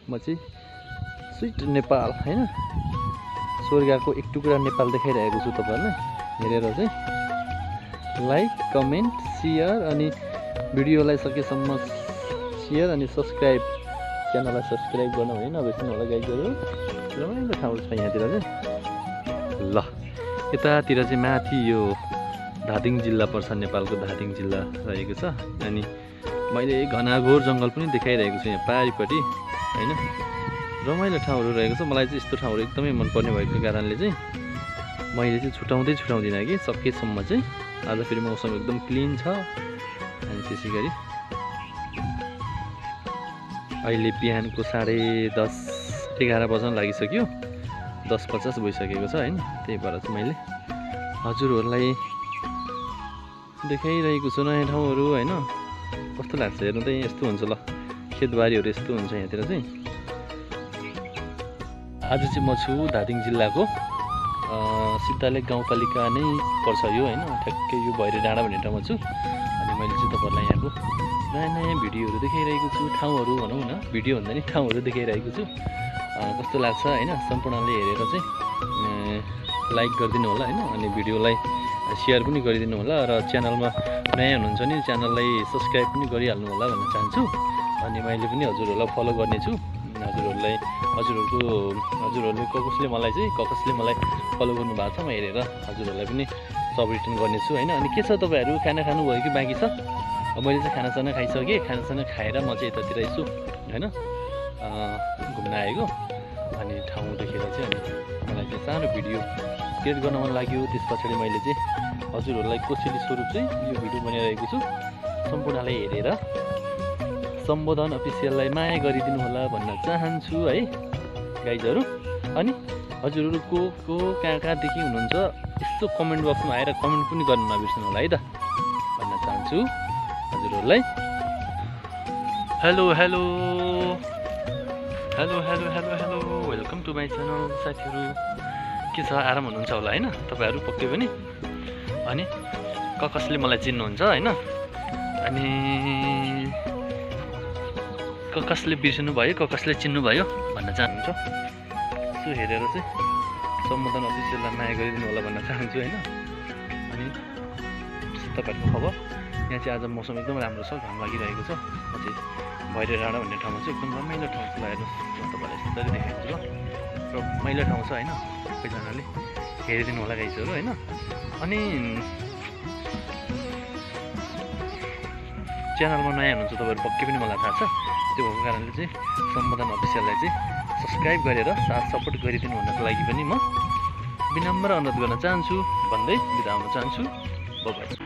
म चाहिँ स्विट नेपाल हैन स्वर्गको एक टुक्रा नेपाल देखाइरहेको छु तपाईहरुलाई हेरेर चाहिँ लाइक कमेन्ट शेयर अनि भिडियोलाई सकेसम्म शेयर अनि सब्स्क्राइब च्यानललाई सब्स्क्राइब गर्नु भएन नबिर्सनु होला गाइजहरु रमाइलो ठाउँ छ यहाँतिर चाहिँ ल यतातिर चाहिँ माथि यो धादिङ जिल्ला पर्छ नेपालको धादिङ जिल्ला रहेको छ अनि मैले घनाघोर जंगल पनि देखाइरहेको छु यहाँ पारिपट्टि हैन रमाइलो ठाउँहरु रहेको छ मलाई चाहिँ यस्तो ठाउँहरु एकदमै मन पर्ने भएको कारणले चाहिँ मैले चाहिँ छुटाउँदिन कि सकेसम्म चाहिँ आज फेरि मौसम एकदम क्लीन छ अनि त्यसैगरी अहिले बिहानको 10:30 11 बज्न लागिसक्यो 10:50 भइसकेको छ हैन त्यही भएर चाहिँ मैले हजुरहरुलाई देखाइरहेको छु नयाँ ठाउँहरु हैन कस्तो लाग्छ हेर्नु त यस्तो हुन्छ ल खेतबारीहरु यस्तो हुन्छ यहाँतिर चाहिँ आज चाहिँ म छु धादिङ जिल्लाको सिद्धालेक गाउँपालिका नै पर्छ यो हैन ठ्याक्कै यो भैरे डाँडा भन्ने ठाउँमा छु अनि मैले चाहिँ तपाईहरुलाई यहाँको नयाँ भिडियोहरु देखाइरहेको छु ठाउँहरु भनौं न भिडियो भन्दा नि ठाउँहरु देखाइरहेको छु कस्तो लाग्छ हैन सम्पूर्णले हेरेर चाहिँ लाइक गरिदिनु होला हैन अनि भिडियोलाई शेयर पनि गरिदिनु होला र च्यानलमा नयाँ हुनुहुन्छ नि च्यानललाई सब्स्क्राइब पनि गरिहाल्नु होला भन्न चाहन्छु अनि मैले पनि हजुरहरुलाई फलो गर्ने छु हजुरहरुले कसले मलाई फलो गर्नु भएको छ म हेरेर हजुरहरुलाई पनि सब रिटर्न गर्ने छु हैन अनि के छ तपाईहरु खाना खानु भयो कि बाँकी छ मैले चाहिँ खानासाना खाइसके खानासाना खाएर म चाहिँ यतातिर यसो हैन घुम्न आएको अनि ठाउँ देखेर चाहिँ अनि मलाई चाहिँ सानो भिडियो क्रिएट गर्न मन लाग्यो त्यसपछि मैले चाहिँ हजुरहरुलाई कोसेली स्वरूप चाहिँ यो भिडियो बनाइरहेको छु सम्पूर्णले हेरेर सम्बोधन अफिसियललाई माया गरिदिनु होला भन्न चाहन्छु है गाइजहरु अनि हजुरहरु को कहाँदेखि हुनुहुन्छ यसो कमेन्ट बक्समा आएर कमेन्ट पनि गर्न नबिर्सनु होला है त भन्न चाहन्छु हजुरहरुलाई hello welcome to my channel साथीहरु के छ आराम हुनुहुन्छ होला हैन तपाईहरु पक्कै पनि अनि कसले मलाई चिन्नुहुन्छ हैन अनि कसले बिर्सनु भयो कसले चिन्नु भयो भन्न चाहनुहुन्छ सो हेरेर चाहिँ सम्बोधन अफिसियललाई माया गरिदिनु होला भन्न चाहन्छु हैन अनि तपाईहरुको खबर यहाँ चाहिँ आज मौसम एकदम राम्रो छ घाम लागिरहेको छ म चाहिँ भैरे डाँडा भन्ने ठाउँमा चाहिँ एकदम रमाइलो ठाउँ छ हेर्नु तपाईहरुलाई यसरी देखाइदिन्छु ल रमाइलो ठाउँ छ हैन सबैजनाले हेरिदिनु होला गाइजहरु हैन अनि च्यानलमा नयाँ हुनुहुन्छ तपाईहरु पक्कै पनि मलाई थाहा छ त्यो भएको कारणले चाहिँ सम्बोधन अफिसियललाई चाहिँ सब्स्क्राइब गरेर साथ सपोर्ट गरिदिनु हुनको लागि पनि म विनम्र अनुरोध गर्न चाहन्छु भन्दै बिदा हुन चाहन्छु बाइ